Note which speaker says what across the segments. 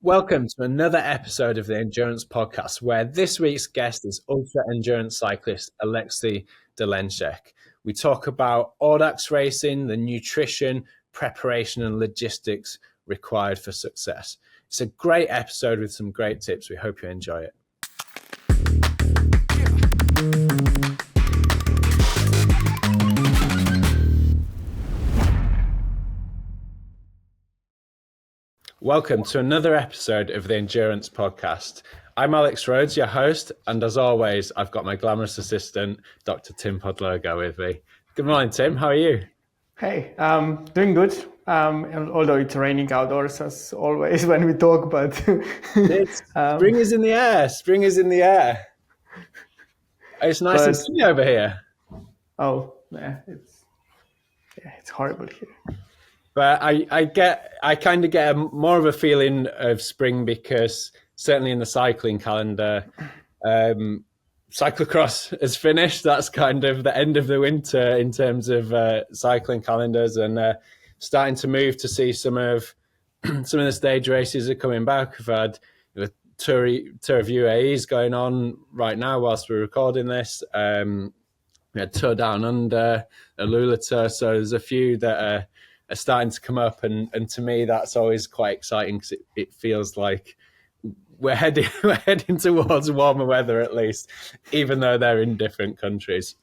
Speaker 1: Welcome to another episode of the Endurance Podcast, where this week's guest is ultra endurance cyclist Aleksej Dolinšek. We talk about AUDAX racing, the nutrition, preparation, and logistics required for success. It's a great episode with some great tips. We hope you enjoy it. Welcome to another episode of the Endurance Podcast. I'm Alex Rhodes, your host, and as always, I've got my glamorous assistant, Dr. Tim Podlogar, with me. Good morning, Tim. How are you?
Speaker 2: Hey, doing good. Although it's raining outdoors as always when we talk, but
Speaker 1: spring is in the air. Spring is in the air. It's nice and sunny over here.
Speaker 2: Oh, yeah, it's horrible here.
Speaker 1: But I kind of get more of a feeling of spring because certainly in the cycling calendar, cyclocross is finished. That's kind of the end of the winter in terms of cycling calendars, and starting to move to see some of the stage races are coming back. We've had Tour of UAE's going on right now whilst we're recording this. We had Tour Down Under, Alula Tour, so there's a few that are starting to come up, and to me that's always quite exciting because it feels like we're heading towards warmer weather, at least, even though they're in different countries.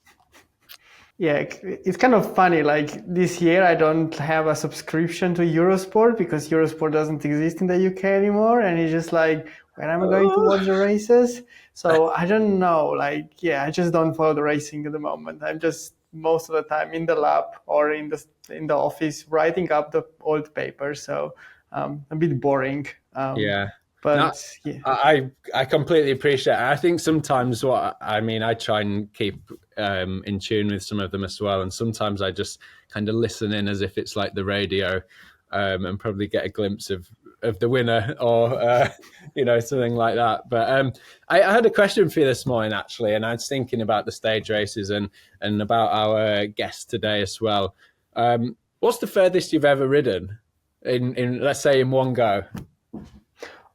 Speaker 2: Yeah, it's kind of funny. Like this year, I don't have a subscription to Eurosport because Eurosport doesn't exist in the UK anymore, and it's just like, when am I going to watch the races? So I don't know. Like, yeah, I just don't follow the racing at the moment. I'm just most of the time in the lab or in the office writing up the old papers. So a bit boring.
Speaker 1: Yeah.
Speaker 2: But
Speaker 1: no, yeah. I completely appreciate it. I think sometimes I try and keep in tune with some of them as well. And sometimes I just kind of listen in as if it's like the radio, and probably get a glimpse of the winner or, something like that. But I had a question for you this morning, actually, and I was thinking about the stage races and about our guest today as well. What's the furthest you've ever ridden in let's say, in one go?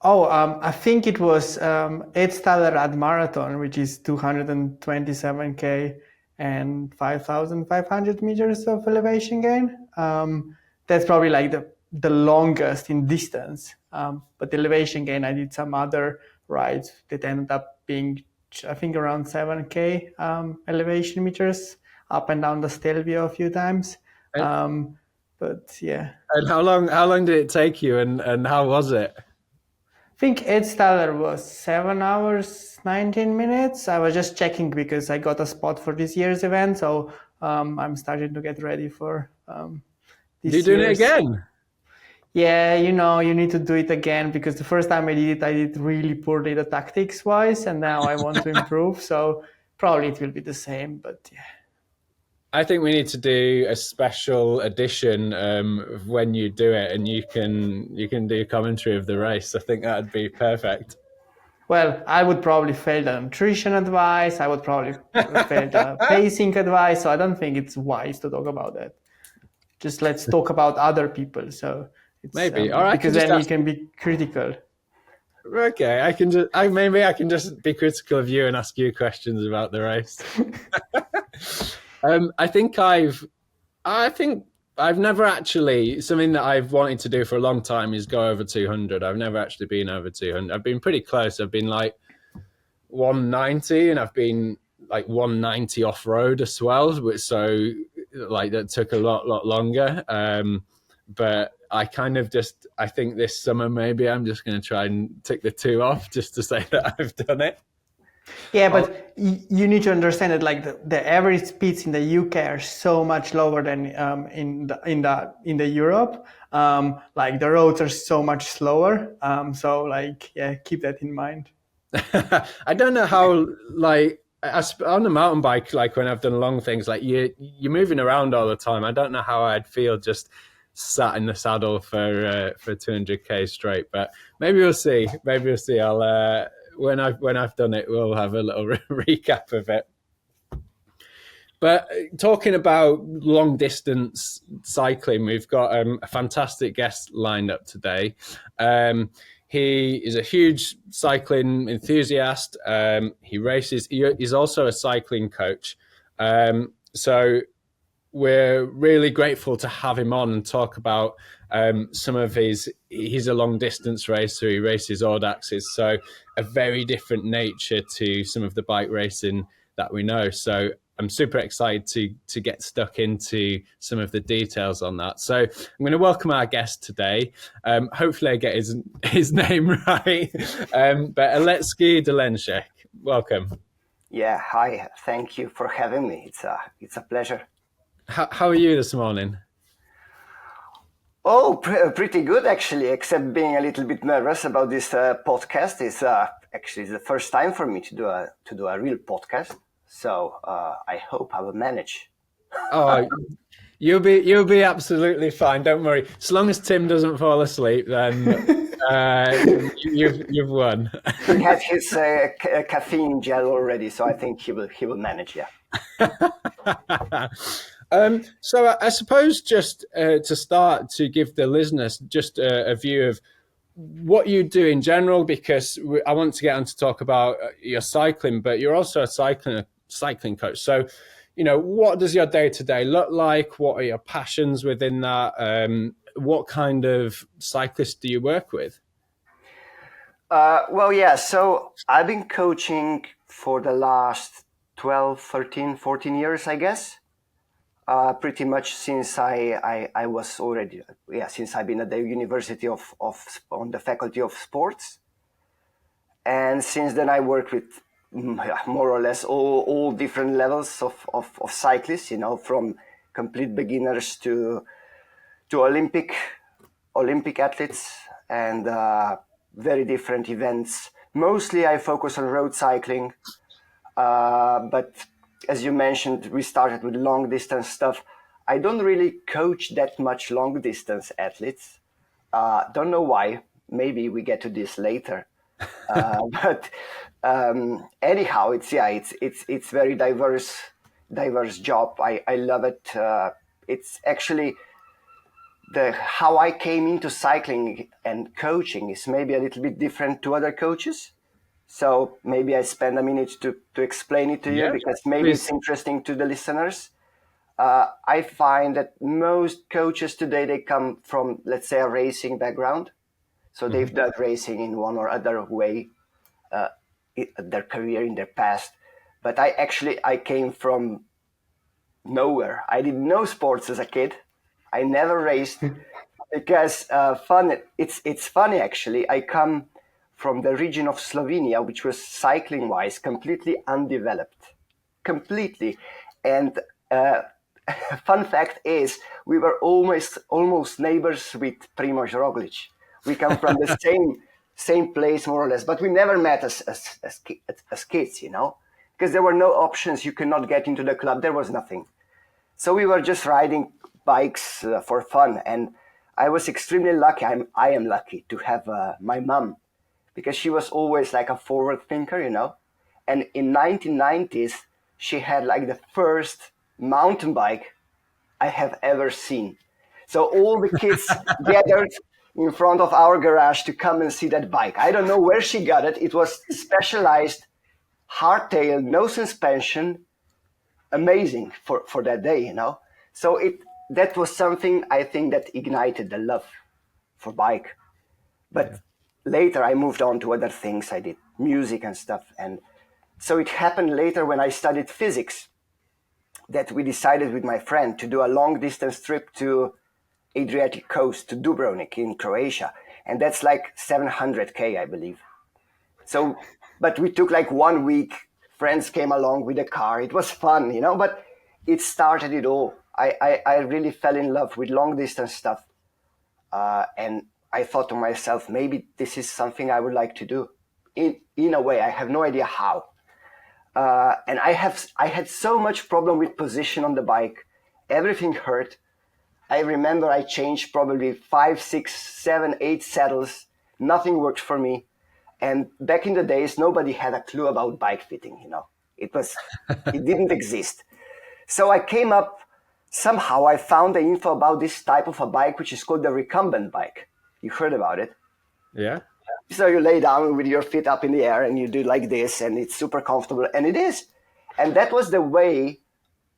Speaker 2: I think it was Edstadlerad Marathon, which is 227k and 5,500 meters of elevation gain. That's probably like the longest in distance. But the elevation gain, I did some other rides that ended up being, I think, around 7k elevation meters up and down the Stelvio a few times. But yeah.
Speaker 1: And how long did it take you, and how was it?
Speaker 2: I think Edstadler was 7 hours, 19 minutes. I was just checking because I got a spot for this year's event. So I'm starting to get ready for this year.
Speaker 1: You're doing it again?
Speaker 2: Yeah, you need to do it again because the first time I did really poorly the tactics wise, and now I want to improve. So probably it will be the same, but yeah.
Speaker 1: I think we need to do a special edition when you do it, and you can do commentary of the race. I think that'd be perfect.
Speaker 2: Well, I would probably fail the nutrition advice. I would probably fail the pacing advice. So I don't think it's wise to talk about that. Just let's talk about other people. So it's,
Speaker 1: maybe, all right,
Speaker 2: because then you can be critical.
Speaker 1: Okay, I can just be critical of you and ask you questions about the race. I think I've never actually, something that I've wanted to do for a long time is go over 200. I've never actually been over 200. I've been pretty close. I've been like 190, and I've been like 190 off road as well. So like that took a lot longer. But I think this summer maybe I'm just going to try and tick the 2 off just to say that I've done it.
Speaker 2: Yeah, but you need to understand that like the average speeds in the UK are so much lower than in the Europe. Like the roads are so much slower. So like, yeah, keep that in mind.
Speaker 1: I don't know how, like on a mountain bike, like when I've done long things, like you're moving around all the time. I don't know how I'd feel just sat in the saddle for 200k straight, but maybe we'll see. I'll when I've done it, we'll have a little recap of it. But talking about long distance cycling, we've got a fantastic guest lined up today. He is a huge cycling enthusiast. He races. He's also a cycling coach. So we're really grateful to have him on and talk about some of he's a long distance racer. He races Audaxes, so a very different nature to some of the bike racing that we know. So I'm super excited to get stuck into some of the details on that. So I'm going to welcome our guest today. Hopefully I get his name right. But Aleksej Dolinšek, welcome.
Speaker 3: Yeah, hi. Thank you for having me. It's a pleasure.
Speaker 1: How are you this morning?
Speaker 3: Oh, pretty good actually, except being a little bit nervous about this podcast. It's actually the first time for me to do a real podcast. So I hope I will manage.
Speaker 1: Oh, you'll be absolutely fine. Don't worry. As long as Tim doesn't fall asleep, then you've won.
Speaker 3: He has his caffeine gel already, so I think he will manage. Yeah.
Speaker 1: So I suppose just to start, to give the listeners just a view of what you do in general, because I want to get on to talk about your cycling, but you're also a cycling coach. So, what does your day-to-day look like? What are your passions within that? What kind of cyclists do you work with?
Speaker 3: Well, yeah, so I've been coaching for the last 12, 13, 14 years, I guess. Pretty much since I was already, since I've been at the University of on the faculty of sports. And since then I work with more or less all different levels of cyclists, from complete beginners to Olympic athletes and very different events. Mostly I focus on road cycling, but as you mentioned, we started with long distance stuff. I don't really coach that much long distance athletes. Don't know why. Maybe we get to this later. But anyhow, it's very diverse job. I love it. It's actually how I came into cycling and coaching is maybe a little bit different to other coaches. So maybe I spend a minute to explain it to you, because maybe it's interesting to the listeners. I find that most coaches today, they come from, let's say, a racing background. So they've done racing in one or other way, their career in their past. But I came from nowhere. I did no sports as a kid. I never raced because it's funny actually. I come from the region of Slovenia, which was cycling wise completely undeveloped, completely. And fun fact is, we were almost neighbors with Primož Roglič. We come from the same place more or less, but we never met as kids, because there were no options. You could not get into the club. There was nothing. So we were just riding bikes for fun. And I was extremely lucky. I am lucky to have my mom, because she was always like a forward thinker, And in 1990s, she had like the first mountain bike I have ever seen. So all the kids gathered in front of our garage to come and see that bike. I don't know where she got it. It was specialized, hardtail, no suspension. Amazing for that day, So that was something I think that ignited the love for bike. But later I moved on to other things. I did music and stuff. And so it happened later when I studied physics that we decided with my friend to do a long distance trip to Adriatic coast, to Dubrovnik in Croatia. And that's like 700K, I believe. So, but we took like 1 week. Friends came along with a car. It was fun, but it started it all. I really fell in love with long distance stuff. And I thought to myself, maybe this is something I would like to do. In a way, I have no idea how. And I had so much problem with position on the bike. Everything hurt. I remember I changed probably 5, 6, 7, 8 saddles. Nothing worked for me. And back in the days, nobody had a clue about bike fitting, It didn't exist. So I came up, somehow I found the info about this type of a bike, which is called the recumbent bike. You heard about it?
Speaker 1: Yeah.
Speaker 3: So you lay down with your feet up in the air and you do like this, and it's super comfortable, and it is. And that was the way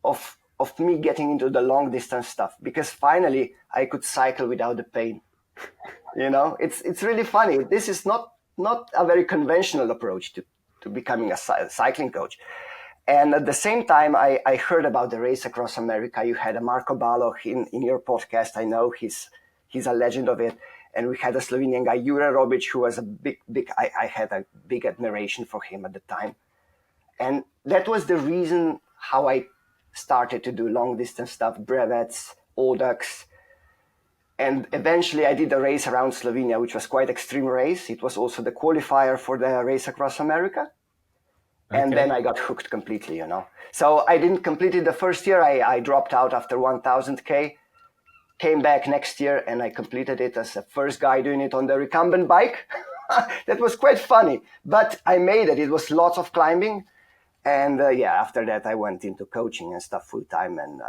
Speaker 3: of me getting into the long distance stuff, because finally I could cycle without the pain. It's really funny. This is not a very conventional approach to becoming a cycling coach. And at the same time, I heard about the race across America. You had a Marko Baloch in your podcast. I know he's a legend of it. And we had a Slovenian guy, Jure Robic, who was a big, I had a big admiration for him at the time. And that was the reason how I started to do long distance stuff, brevets, AUDAX. And eventually I did a race around Slovenia, which was quite extreme race. It was also the qualifier for the race across America. Okay. And then I got hooked completely, So I didn't complete it the first year. I dropped out after 1000K, came back next year, and I completed it as the first guy doing it on the recumbent bike. That was quite funny, but I made it. It was lots of climbing. And after that, I went into coaching and stuff full time. And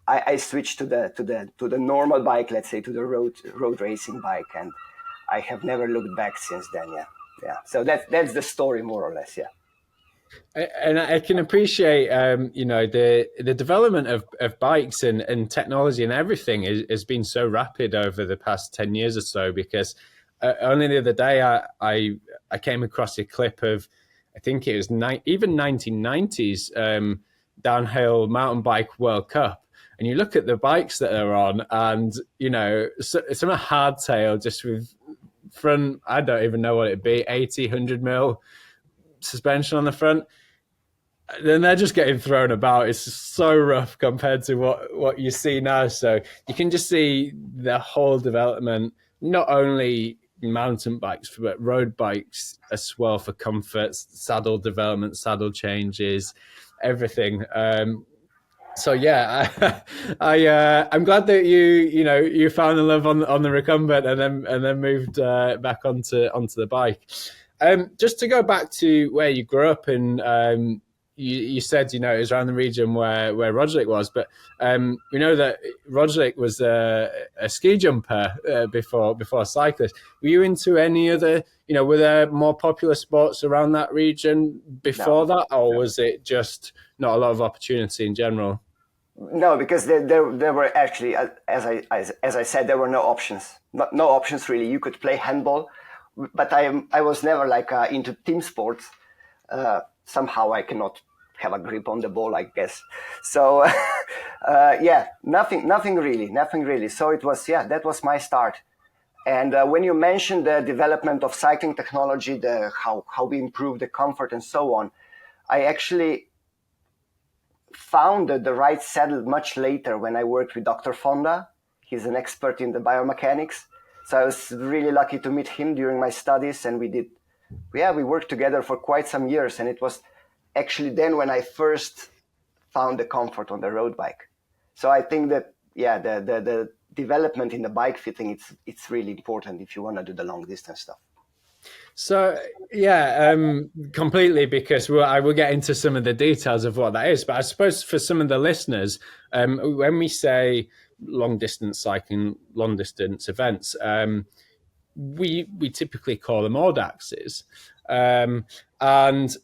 Speaker 3: I switched to the normal bike, let's say, to the road racing bike. And I have never looked back since then. Yeah. So that's the story, more or less. Yeah.
Speaker 1: And I can appreciate, the development of bikes and technology and everything has been so rapid over the past 10 years or so, because only the other day I came across a clip of, I think it was even 1990s downhill mountain bike World Cup. And you look at the bikes that they're on and, some are hardtail just with front, I don't even know what it'd be, 80, 100 mil suspension on the front, then they're just getting thrown about. It's so rough compared to what you see now. So you can just see the whole development, not only mountain bikes but road bikes as well, for comfort, saddle development, saddle changes, everything. So I'm glad that you found the love on the recumbent and then moved back onto the bike. Just to go back to where you grew up, and you said, it was around the region where Roglic was, but we know that Roglic was a ski jumper before a cyclist. Were you into any other, were there more popular sports around that region before that, or was it just not a lot of opportunity in general?
Speaker 3: No, because there were actually, as I said, there were no options. No options really. You could play handball, but I was never into team sports. Somehow I cannot have a grip on the ball, I guess. So nothing really. So it was, that was my start. And when you mentioned the development of cycling technology, how we improve the comfort and so on, I actually found the right saddle much later when I worked with Dr. Fonda. He's an expert in the biomechanics. So I was really lucky to meet him during my studies, and we worked together for quite some years. And it was actually then when I first found the comfort on the road bike. So I think that, the development in the bike fitting, it's really important if you want to do the long distance stuff.
Speaker 1: So, completely, because I will get into some of the details of what that is. But I suppose for some of the listeners, when we say long distance cycling, long distance events, we typically call them AUDAXes. And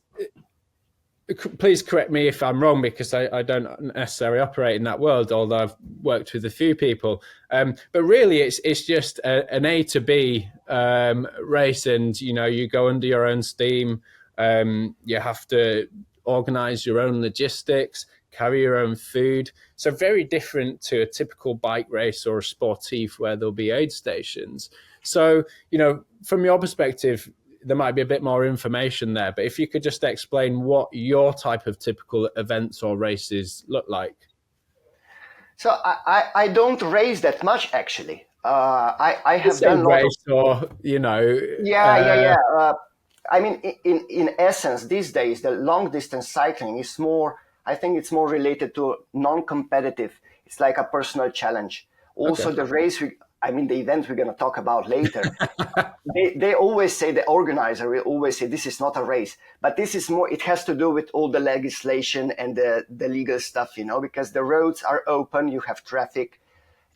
Speaker 1: please correct me if I'm wrong, because I don't necessarily operate in that world, although I've worked with a few people. But really, it's just an A to B race, and you go under your own steam. You have to organize your own logistics, carry your own food. So very different to a typical bike race or a sportif where there'll be aid stations. So from your perspective, there might be a bit more information there, but if you could just explain what your type of typical events or races look like.
Speaker 3: So I don't race that much, actually. I have done
Speaker 1: race or
Speaker 3: I mean, in essence, these days the long distance cycling is more. I think it's more related to non-competitive. It's like a personal challenge. Also, the race. The event we're going to talk about later, they always say, the organizer will always say, this is not a race, but this is more, it has to do with all the legislation and the legal stuff, because the roads are open, you have traffic.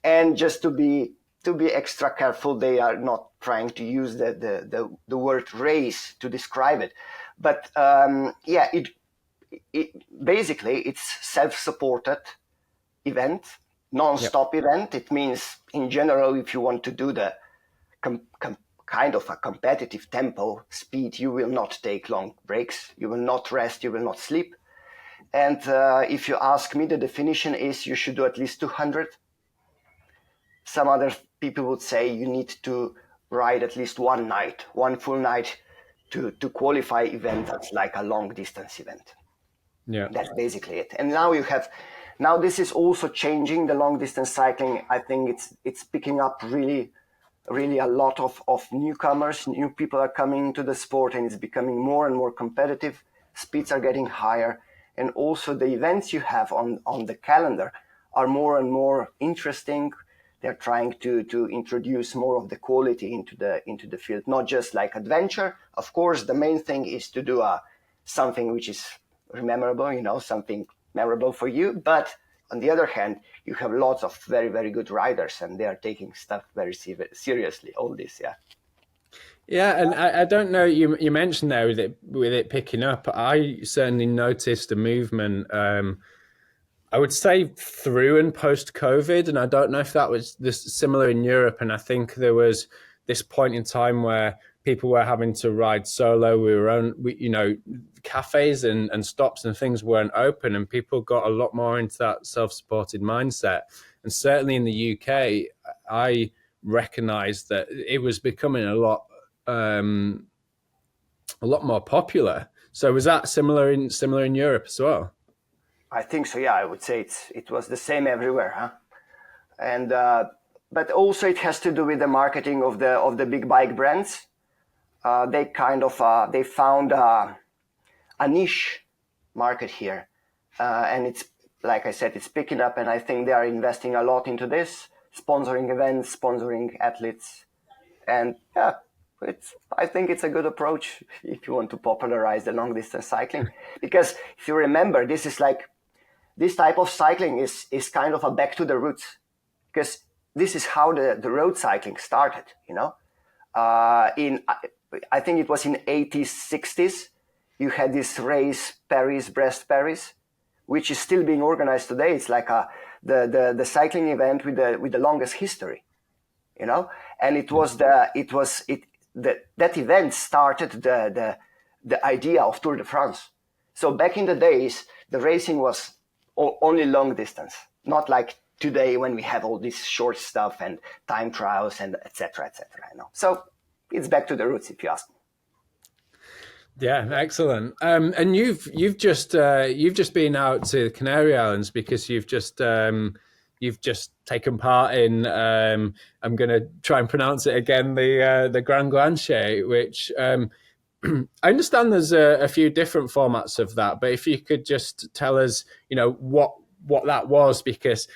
Speaker 3: And just to be to be extra careful, they are not trying to use the word race to describe it. But basically it's self-supported event, non-stop event. It means in general, if you want to do the kind of a competitive tempo speed, you will not take long breaks, you will not rest, you will not sleep. And if you ask me, the definition is you should do at least 200. Some other people would say you need to ride at least one full night to qualify event that's like a long distance event.
Speaker 1: Yeah,
Speaker 3: that's basically it. And now this is also changing the long distance cycling. I think it's picking up really a lot of newcomers. New people are coming into the sport, and it's becoming more and more competitive. Speeds are getting higher, and also the events you have on the calendar are more and more interesting. They're trying to introduce more of the quality into the field, not just like adventure. Of course, the main thing is to do something which is memorable, something memorable for you. But on the other hand, you have lots of very, very good riders, and they are taking stuff very seriously. All this, yeah.
Speaker 1: Yeah, and I don't know. You mentioned there with it picking up. I certainly noticed a movement. I would say through and post COVID, and I don't know if that was similar in Europe. And I think there was this point in time where people were having to ride solo. Cafes and stops and things weren't open, and people got a lot more into that self-supported mindset. And certainly in the UK, I recognised that it was becoming a lot more popular. So was that similar in Europe as well?
Speaker 3: I think so. Yeah, I would say it was the same everywhere, huh? And but also it has to do with the marketing of the big bike brands. They kind of they found a niche market here, and it's like I said, it's picking up, and I think they are investing a lot into this, sponsoring events, sponsoring athletes, and yeah. I think it's a good approach if you want to popularize the long distance cycling, because if you remember, this type of cycling is kind of a back to the roots, because this is how the road cycling started. I think it was in 80s, 60s, you had this race Brest Paris, which is still being organized today. It's like the cycling event with the longest history, and that event started the idea of Tour de France. So back in the days, the racing was only long distance, not like today when we have all this short stuff and time trials and etc. So it's back to the roots, if you ask me.
Speaker 1: Yeah, excellent. And you've just been out to the Canary Islands because you've just taken part in I'm going to try and pronounce it again, the GranGuanche, which I understand there's a few different formats of that, but if you could just tell us, what that was, because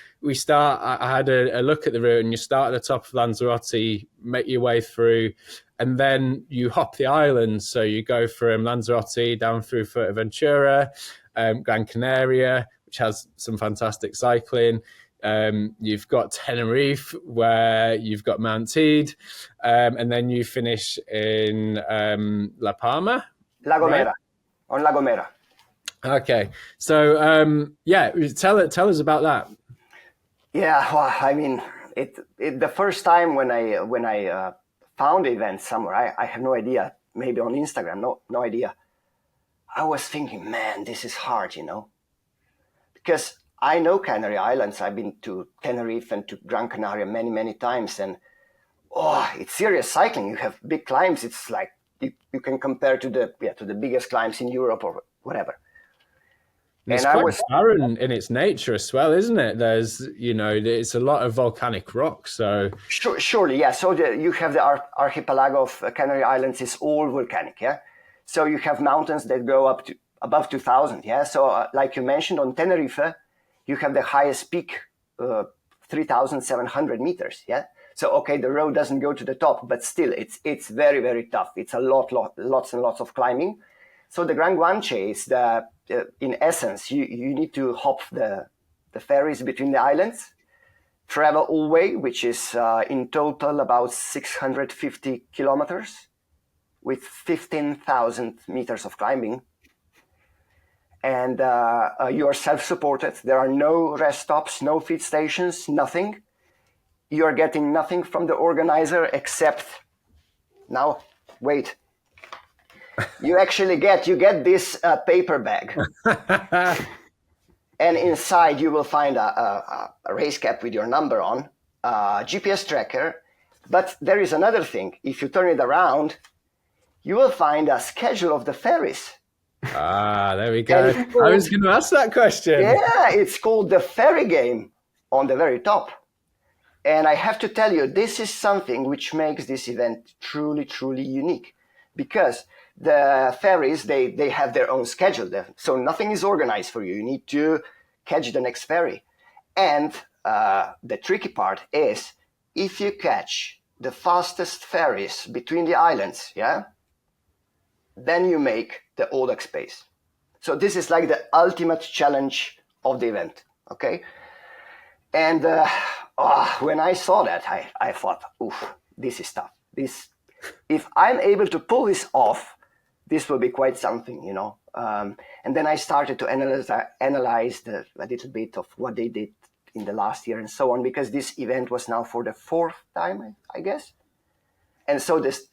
Speaker 1: I had a look at the route, and you start at the top of Lanzarote, make your way through, and then you hop the islands. So you go from Lanzarote down through Fuerteventura, Gran Canaria, which has some fantastic cycling. You've got Tenerife, where you've got Mount Teed, and then you finish in La Palma.
Speaker 3: La Gomera,
Speaker 1: right?
Speaker 3: On La Gomera.
Speaker 1: Okay, so tell us about that.
Speaker 3: Yeah, well, I mean, the first time when I found the event somewhere, I have no idea. Maybe on Instagram, no idea. I was thinking, man, this is hard, because I know Canary Islands. I've been to Tenerife and to Gran Canaria many times, and it's serious cycling. You have big climbs. It's like you can compare to the biggest climbs in Europe or whatever.
Speaker 1: It's quite barren in its nature as well, isn't it? There's, it's a lot of volcanic rock. So
Speaker 3: surely, yeah. So you have the archipelago of Canary Islands is all volcanic, yeah. So you have mountains that go up to above 2,000, yeah. So like you mentioned, on Tenerife, you have the highest peak, 3,700 meters, yeah. So okay, the road doesn't go to the top, but still, it's very, very tough. It's lots and lots of climbing. So the GranGuanche is in essence, you need to hop the ferries between the islands, travel all way, which is in total about 650 kilometers with 15,000 meters of climbing. And you are self-supported. There are no rest stops, no feed stations, nothing. You are getting nothing from the organizer except, now, wait. You get this paper bag. And inside you will find a race cap with your number on, a GPS tracker. But there is another thing. If you turn it around, you will find a schedule of the ferries.
Speaker 1: Ah, there we go. I was going to ask that question.
Speaker 3: Yeah, it's called the ferry game on the very top. And I have to tell you, this is something which makes this event truly, truly unique. Because the ferries, they have their own schedule. So nothing is organized for you. You need to catch the next ferry. And the tricky part is, if you catch the fastest ferries between the islands, yeah, then you make the AUDAX pace. So this is like the ultimate challenge of the event, okay? And when I saw that, I thought, oof, this is tough. If I'm able to pull this off, this will be quite something, you know. And then I started to analyze a little bit of what they did in the last year and so on, because this event was now for the 4th time, I guess. And so this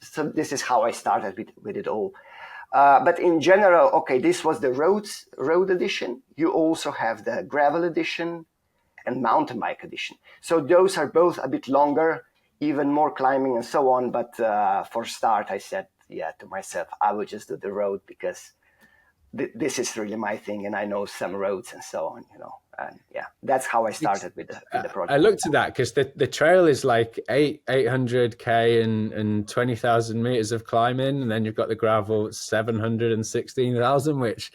Speaker 3: is how I started with it all. But in general, okay, this was the road edition. You also have the gravel edition and mountain bike edition. So those are both a bit longer, even more climbing and so on. But for start, I said, to myself, I would just do the road because this is really my thing, and I know some roads and so on, you know. And that's how I started with the project.
Speaker 1: I looked at that because the trail is like 800k and 20,000 meters of climbing, and then you've got the gravel 716,000, which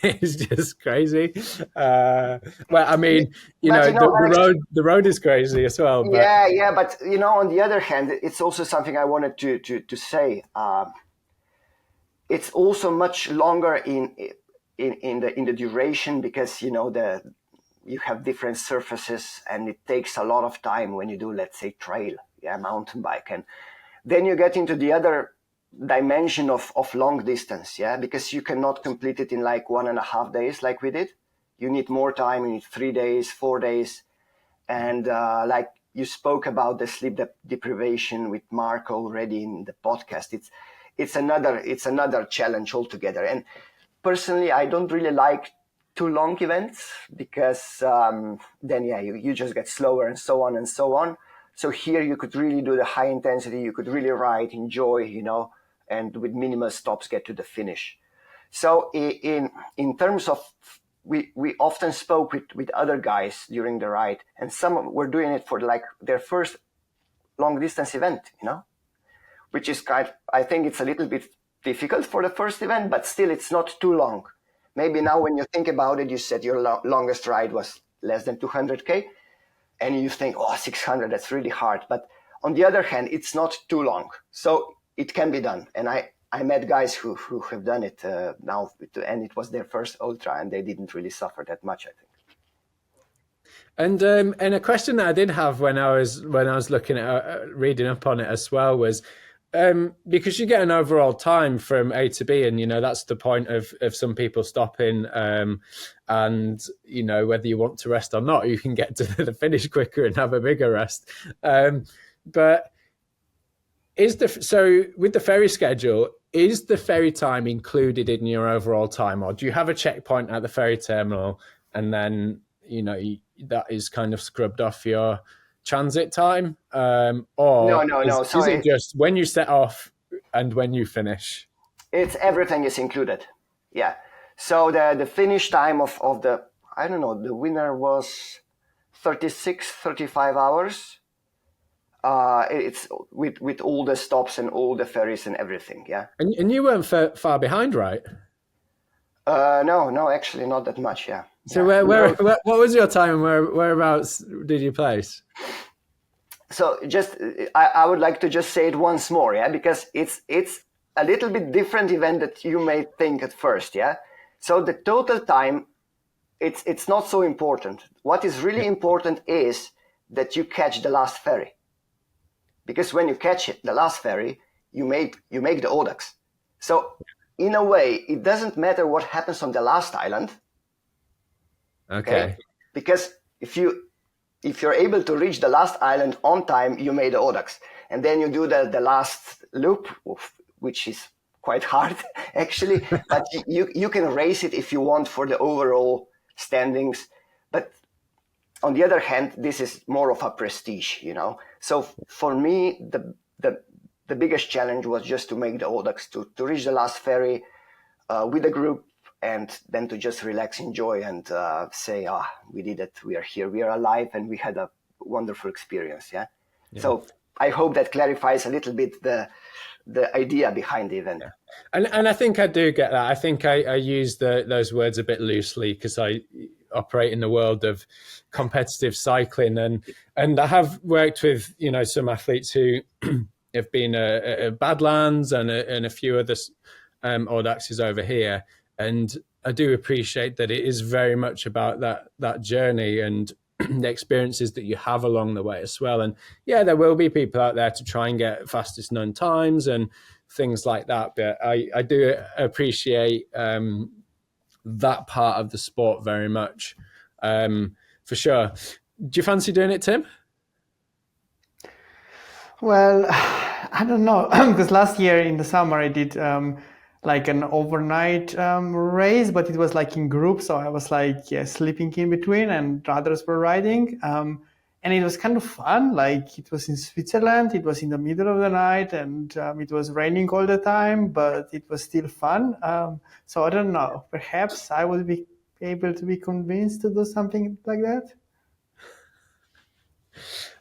Speaker 1: is just crazy. Well, I mean, the road is crazy as well. But...
Speaker 3: Yeah, but you know, on the other hand, it's also something I wanted to say. It's also much longer in the duration because you know you have different surfaces and it takes a lot of time when you do, let's say, trail, mountain bike. And then you get into the other dimension of long distance, because you cannot complete it in like 1.5 days like we did. You need more time, you need 3 days, 4 days. And like you spoke about the sleep deprivation with Mark already in the podcast, it's another challenge altogether. And personally, I don't really like too long events because then you just get slower and so on and so on. So here you could really do the high intensity, you could really ride, enjoy, you know, and with minimal stops get to the finish. So in terms of, we often spoke with other guys during the ride, and some were doing it for like their first long distance event, you know, which is I think it's a little bit difficult for the first event, but still it's not too long. Maybe now when you think about it, you said your longest ride was less than 200K, and you think, 600, that's really hard. But on the other hand, it's not too long. So it can be done. And I met guys who have done it now, and it was their first ultra, and they didn't really suffer that much, I think.
Speaker 1: And a question that I did have when I was looking at reading up on it as well was, because you get an overall time from A to B, and you know that's the point of some people stopping, and you know whether you want to rest or not, you can get to the finish quicker and have a bigger rest. But so with the ferry schedule, is the ferry time included in your overall time, or do you have a checkpoint at the ferry terminal and then you know that is kind of scrubbed off your transit time, or
Speaker 3: no.
Speaker 1: Is it just when you set off and when you finish?
Speaker 3: It's everything is included. Yeah. So the finish time of the, I don't know, the winner was 35 hours. It's with all the stops and all the ferries and everything. Yeah.
Speaker 1: And you weren't far behind, right?
Speaker 3: No, actually not that much. Yeah.
Speaker 1: So where what was your time, and whereabouts did you place?
Speaker 3: So just I would like to just say it once more, because it's a little bit different event that you may think at first, So the total time, it's not so important. What is really important is that you catch the last ferry. Because when you catch it, the last ferry, you make the Audax. So in a way, it doesn't matter what happens on the last island.
Speaker 1: Okay.
Speaker 3: Because if you're able to reach the last island on time, you made the Audax. And then you do the last loop, which is quite hard actually, but you can race it if you want for the overall standings. But on the other hand, this is more of a prestige, you know. So for me, the biggest challenge was just to make the Audax, to reach the last ferry with a group, and then to just relax, enjoy, and say, we did it, we are here, we are alive, and we had a wonderful experience. Yeah. So I hope that clarifies a little bit the idea behind the event.
Speaker 1: Yeah. And I think I do get that. I think I use those words a bit loosely because I operate in the world of competitive cycling, and I have worked with, you know, some athletes who have been at Badlands and a few other Audaxes over here, and I do appreciate that it is very much about that journey and the experiences that you have along the way as well. And yeah, there will be people out there to try and get fastest known times and things like that, but I do appreciate that part of the sport very much, for sure. Do you fancy doing it, Tim?
Speaker 2: Well, I don't know, because last year in the summer I did like an overnight race, but it was like in groups, so I was like sleeping in between and others were riding, and it was kind of fun. Like, it was in Switzerland, it was in the middle of the night, and it was raining all the time, but it was still fun. So I don't know, perhaps I will be able to be convinced to do something like that.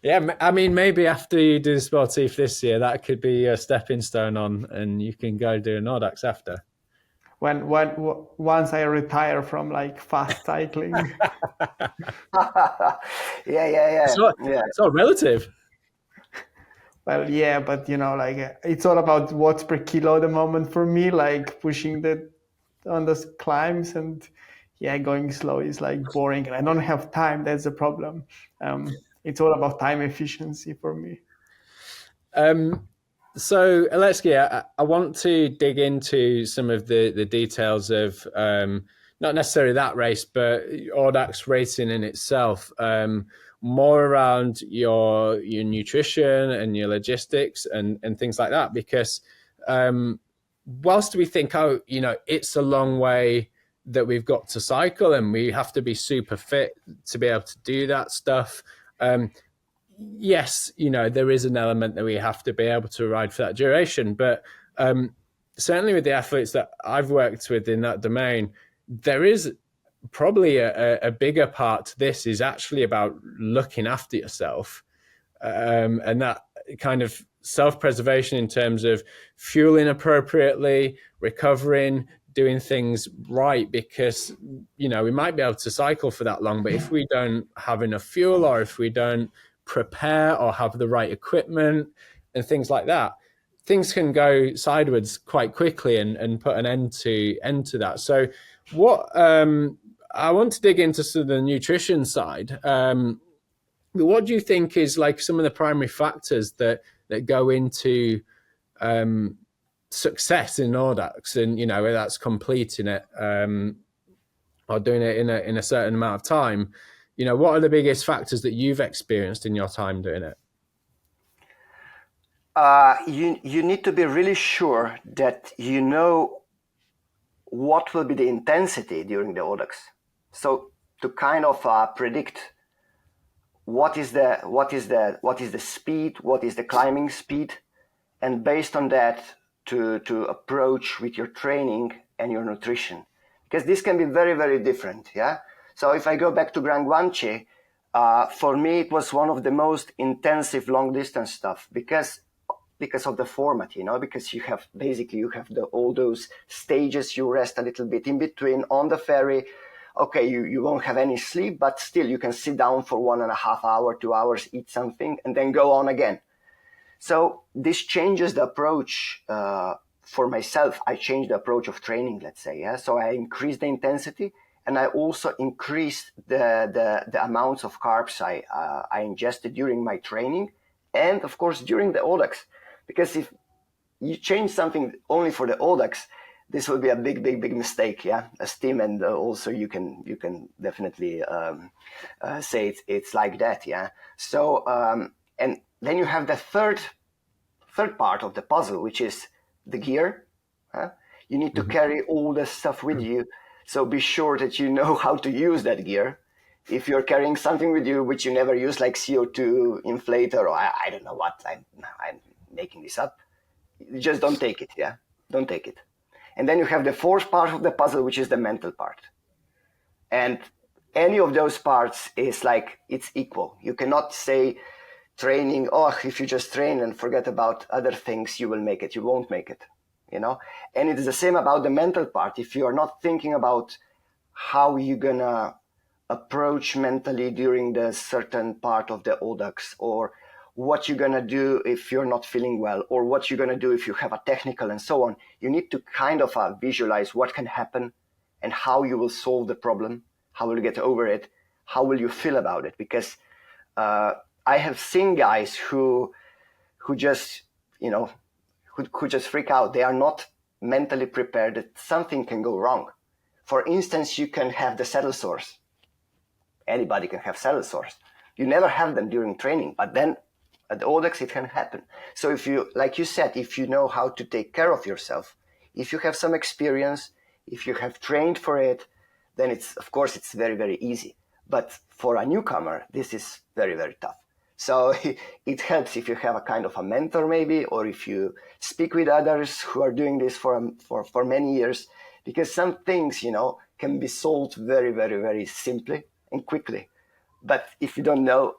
Speaker 1: Yeah, I mean, maybe after you do the Sportif this year, that could be a stepping stone on, and you can go do an Audax after.
Speaker 2: Once I retire from like fast cycling.
Speaker 3: Yeah.
Speaker 1: It's all relative.
Speaker 2: Well, yeah, but you know, like it's all about watts per kilo at the moment for me, like pushing on those climbs, and going slow is like boring, and I don't have time. That's the problem. It's all about time efficiency for me.
Speaker 1: So, Aleksej, I want to dig into some of the details of not necessarily that race, but Audax racing in itself, more around your nutrition and your logistics and things like that. Because whilst we think, it's a long way that we've got to cycle and we have to be super fit to be able to do that stuff, yes, there is an element that we have to be able to ride for that duration. But certainly with the athletes that I've worked with in that domain, there is probably a bigger part to this is actually about looking after yourself, and that kind of self-preservation in terms of fueling appropriately, recovering, doing things right, because we might be able to cycle for that long, but if we don't have enough fuel, or if we don't prepare or have the right equipment and things like that, things can go sideways quite quickly and put an end to that. So what I want to dig into sort of the nutrition side. What do you think is like some of the primary factors that go into success in Audax, and whether that's completing it or doing it in a certain amount of time? What are the biggest factors that you've experienced in your time doing it?
Speaker 3: You need to be really sure that you know what will be the intensity during the Audax. So to kind of predict what is the speed, what is the climbing speed, and based on that to approach with your training and your nutrition, because this can be very, very different. Yeah. So if I go back to GranGuanche, for me it was one of the most intensive long distance stuff because of the format, because you have all those stages. You rest a little bit in between on the ferry. Okay, you won't have any sleep, but still you can sit down for 1.5 hours, 2 hours, eat something, and then go on again. So this changes the approach for myself. I changed the approach of training, let's say. Yeah. So I increased the intensity, and I also increased the amounts of carbs I ingested during my training, and of course during the AUDAX, because if you change something only for the AUDAX, this will be a big mistake, yeah. As Tim, and also you can definitely say it's like that, yeah. So and then you have the third part of the puzzle, which is the gear. Huh? You need to carry all the stuff with you, so be sure that you know how to use that gear. If you're carrying something with you which you never use, like CO2 inflator, or I don't know what, I'm making this up, just don't take it, yeah. Don't take it. And then you have the fourth part of the puzzle, which is the mental part. And any of those parts is like, it's equal. You cannot say training, oh, if you just train and forget about other things, you will make it. You won't make it, you know? And it's the same about the mental part. If you are not thinking about how you're gonna approach mentally during the certain part of the AUDAX, or what you're going to do if you're not feeling well, or what you're going to do if you have a technical and so on. You need to kind of visualize what can happen and how you will solve the problem, how will you get over it, how will you feel about it. Because I have seen guys who just, you know, who just freak out. They are not mentally prepared that something can go wrong. For instance, you can have the saddle sores. Anybody can have saddle sores. You never have them during training, but then at the AUDAX it can happen. So if you, like you said, if you know how to take care of yourself, if you have some experience, if you have trained for it, then it's, of course, it's very easy. But for a newcomer, this is very tough. So it helps if you have a kind of a mentor maybe, or if you speak with others who are doing this for many years, because some things, you know, can be solved very simply and quickly. But if you don't know,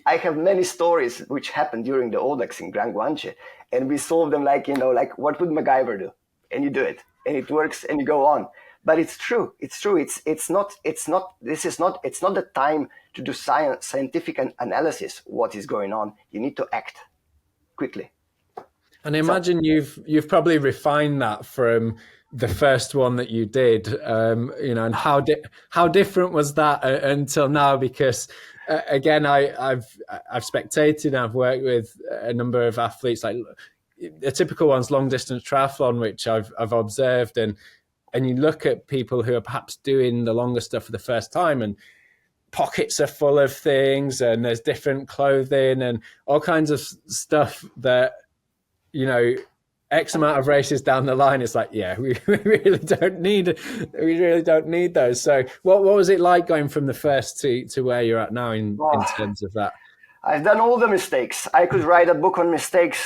Speaker 3: I have many stories which happened during the AUDAX in GranGuanche, and we solve them like, you know, like what would MacGyver do? And you do it, and it works, and you go on. But it's true. It's not the time to do scientific analysis. What is going on? You need to act quickly.
Speaker 1: And I imagine you've probably refined that from the first one that you did, you know, and how different was that until now? Because again, I've spectated and I've worked with a number of athletes. Like a typical one's long distance triathlon, which I've observed, and you look at people who are perhaps doing the longer stuff for the first time, and pockets are full of things, and there's different clothing and all kinds of stuff that, you know, X amount of races down the line, it's like, yeah, we really don't need those. So what was it like going from the first to where you're at now in terms of that?
Speaker 3: I've done all the mistakes. I could write a book on mistakes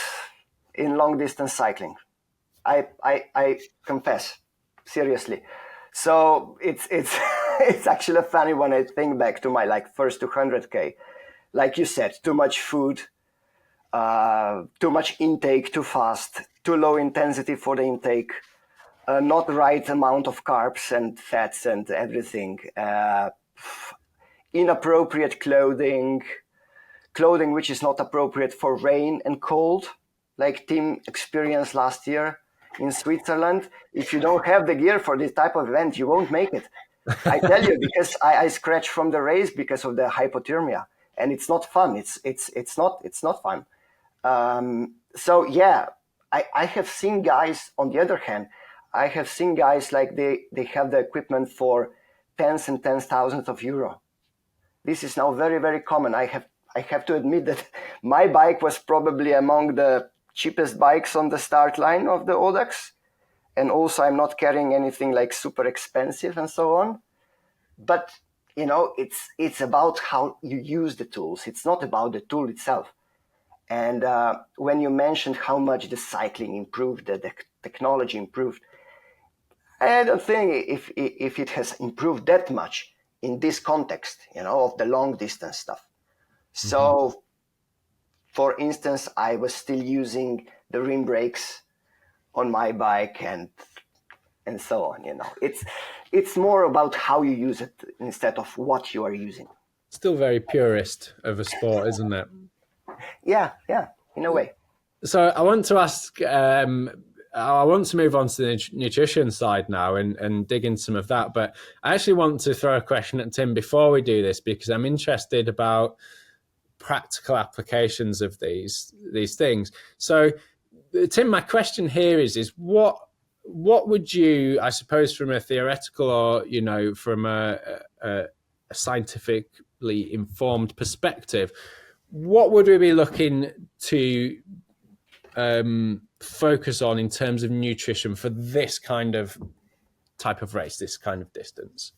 Speaker 3: in long distance cycling. I confess, seriously. So it's it's actually funny when I think back to my first 200K. Like you said, too much food, too much intake too fast, too low intensity for the intake, not the right amount of carbs and fats and everything, inappropriate clothing which is not appropriate for rain and cold, like Tim experienced last year in Switzerland. If you don't have the gear for this type of event, you won't make it. I tell you, because I scratched from the race because of the hypothermia, and it's not fun. It's not fun. So yeah, I have seen guys, on the other hand, I have seen guys like they have the equipment for tens and thousands of euro. This is now very common. I have to admit that my bike was probably among the cheapest bikes on the start line of the AUDAX. And also I'm not carrying anything like super expensive and so on. But, you know, it's about how you use the tools. It's not about the tool itself. And when you mentioned how much the cycling improved, the technology improved, I don't think if it has improved that much in this context, you know, of the long distance stuff. So, for instance, I was still using the rim brakes on my bike and so on. You know, it's more about how you use it instead of what you are using.
Speaker 1: Still very purist of a sport, isn't it?
Speaker 3: Yeah, in a way.
Speaker 1: So I want to ask I want to move on to the nutrition side now and dig into some of that. But I actually want to throw a question at Tim before we do this, because I'm interested about practical applications of these things. So, Tim, my question here is what would you, I suppose, from a theoretical or, you know, from a scientifically informed perspective, what would we be looking to focus on in terms of nutrition for this kind of type of race, this kind of distance?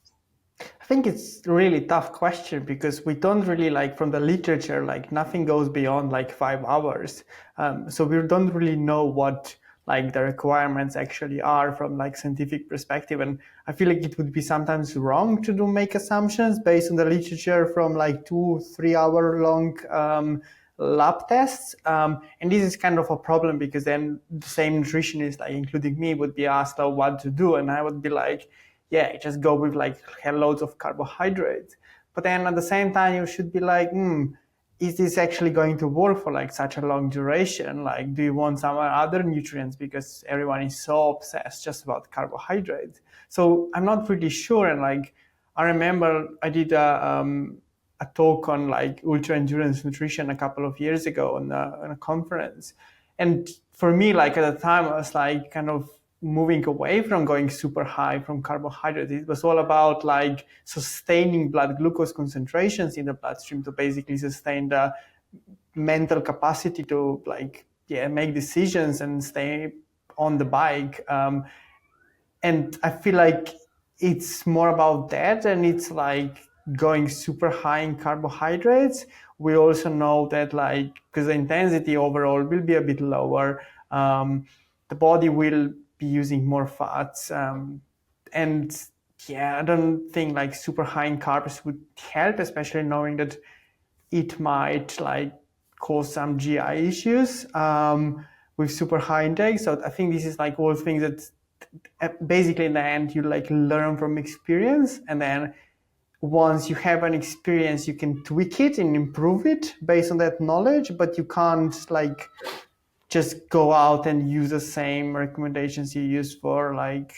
Speaker 2: I think it's a really tough question because we don't really, like, from the literature, like nothing goes beyond like 5 hours. So we don't really know what like the requirements actually are from like scientific perspective. And I feel like it would be sometimes wrong to make assumptions based on the literature from like 2-3 hour long lab tests. And this is kind of a problem because then the same nutritionist, like including me, would be asked what to do. And I would be like, yeah, just go with like loads of carbohydrates. But then at the same time, you should be like, is this actually going to work for like such a long duration? Like, do you want some other nutrients? Because everyone is so obsessed just about carbohydrates. So I'm not pretty sure. And like, I remember I did a talk on like ultra endurance nutrition a couple of years ago on a conference. And for me, like at the time, I was like kind of moving away from going super high from carbohydrates. It was all about like sustaining blood glucose concentrations in the bloodstream to basically sustain the mental capacity to like, make decisions and stay on the bike. And I feel like it's more about that, and it's like going super high in carbohydrates. We also know that like, because the intensity overall will be a bit lower, the body will be using more fats, and I don't think like super high in carbs would help, especially knowing that it might like cause some GI issues with super high intake. So I think this is like all things that basically in the end you like learn from experience, and then once you have an experience you can tweak it and improve it based on that knowledge, but you can't like just go out and use the same recommendations you use for like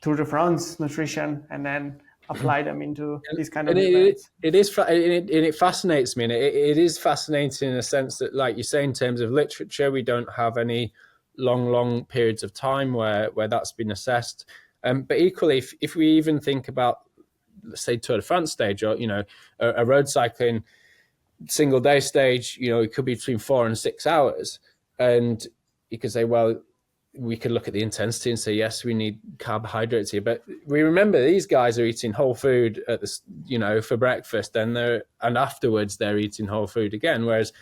Speaker 2: Tour de France nutrition and then apply them into these kind of events.
Speaker 1: It fascinates me, and it is fascinating in a sense that, like you say, in terms of literature, we don't have any long periods of time where that's been assessed. But equally, if we even think about, let's say, Tour de France stage, or you know, a road cycling single day stage, you know, it could be between 4 and 6 hours. And you could say, well, we could look at the intensity and say, yes, we need carbohydrates here. But we remember these guys are eating whole food at the, you know, for breakfast, and afterwards they're eating whole food again. Whereas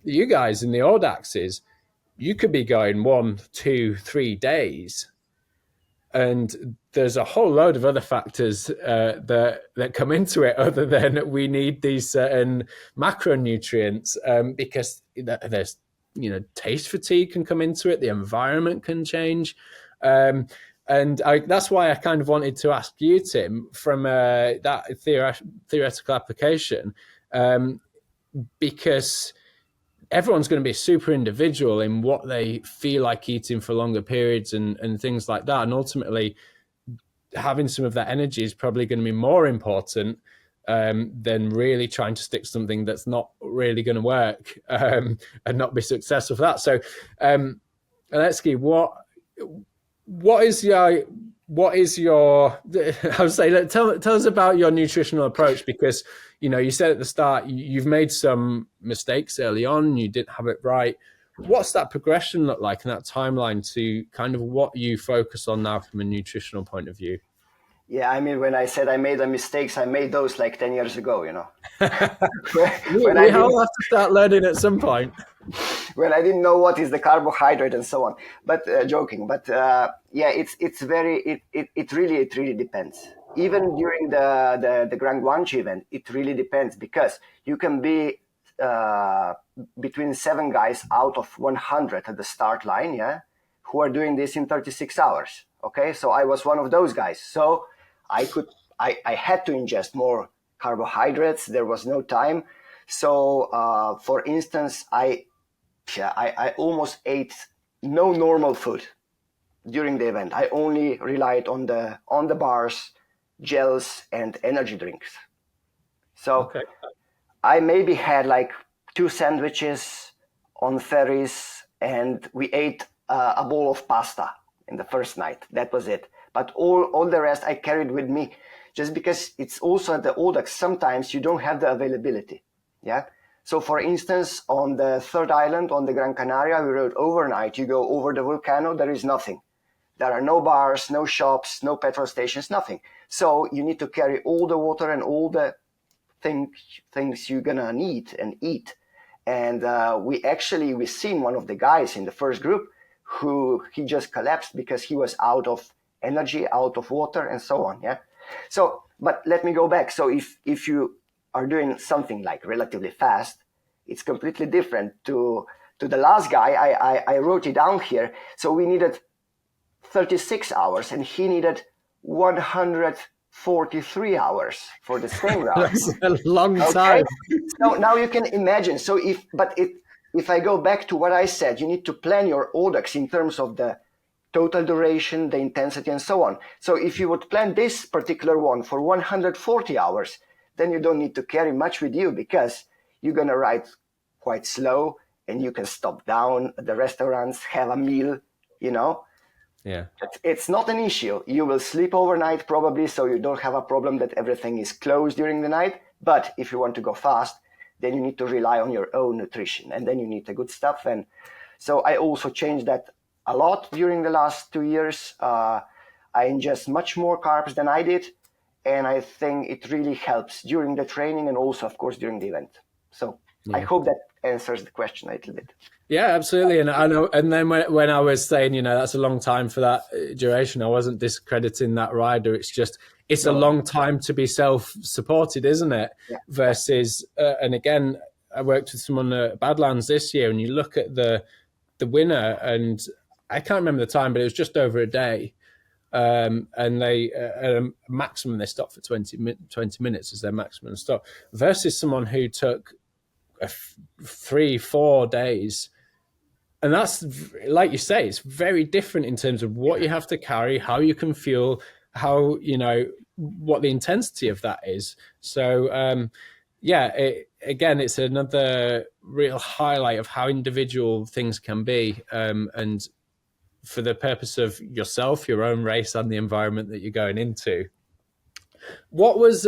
Speaker 1: you guys in the AUDAXes, you could be going 1, 2, 3 days. And there's a whole load of other factors that come into it other than we need these certain macronutrients, because there's, you know, taste fatigue can come into it. The environment can change. And that's why I kind of wanted to ask you, Tim, from that theoretical application, because everyone's going to be super individual in what they feel like eating for longer periods and things like that. And ultimately, having some of that energy is probably going to be more important than really trying to stick something that's not really going to work and not be successful for that. So, Aleksej, what is your I would say, tell us about your nutritional approach, because you know, you said at the start you've made some mistakes early on, you didn't have it right. What's that progression look like, and that timeline to kind of what you focus on now from a nutritional point of view?
Speaker 3: Yeah, I mean, when I said I made the mistakes, I made those like 10 years ago, you know.
Speaker 1: We all have to start learning at some point.
Speaker 3: When I didn't know what is the carbohydrate and so on. But joking. But yeah, it really depends. Even during the GranGuanche event, it really depends, because you can be between 7 guys out of 100 at the start line, yeah, who are doing this in 36 hours. Okay, so I was one of those guys. So I had to ingest more carbohydrates. There was no time. So for instance, I almost ate no normal food. during the event. I only relied on the bars, gels, and energy drinks. So I maybe had like 2 sandwiches on ferries, and we ate a bowl of pasta in the first night. That was it. But all the rest I carried with me, just because it's also at the AUDAX, sometimes you don't have the availability. Yeah. So for instance, on the third island, on the Gran Canaria, we rode overnight. You go over the volcano, there is nothing. There are no bars, no shops, no petrol stations, nothing. So you need to carry all the water and all the things you're gonna need and eat. And we seen one of the guys in the first group who he just collapsed because he was out of energy, out of water, and so on. Yeah. So, but let me go back. So if you are doing something like relatively fast, it's completely different to the last guy. I wrote it down here. So we needed 36 hours and he needed 143 hours for the same route.
Speaker 1: That's a long time.
Speaker 3: So now you can imagine. So if I go back to what I said, you need to plan your AUDAX in terms of the total duration, the intensity, and so on. So if you would plan this particular one for 140 hours, then you don't need to carry much with you because you're going to ride quite slow and you can stop down at the restaurants, have a meal, you know.
Speaker 1: Yeah.
Speaker 3: It's not an issue. You will sleep overnight probably, so you don't have a problem that everything is closed during the night. But if you want to go fast, then you need to rely on your own nutrition, and then you need the good stuff. And so I also changed that a lot during the last 2 years. I ingest much more carbs than I did, and I think it really helps during the training and also, of course, during the event. So I hope that answers the question a little bit.
Speaker 1: Yeah, absolutely. And I know. And then when I was saying, that's a long time for that duration, I wasn't discrediting that rider. It's just it's a long time to be self-supported, isn't it?
Speaker 3: Yeah.
Speaker 1: Versus, and again, I worked with someone at Badlands this year, and you look at the winner, and I can't remember the time, but it was just over a day. And they at a maximum they stopped for 20 minutes as their maximum stop, versus someone who took 3-4 days. And that's, like you say, it's very different in terms of what you have to carry, how you can fuel, how, what the intensity of that is. So, again, it's another real highlight of how individual things can be. And for the purpose of yourself, your own race, and the environment that you're going into. What's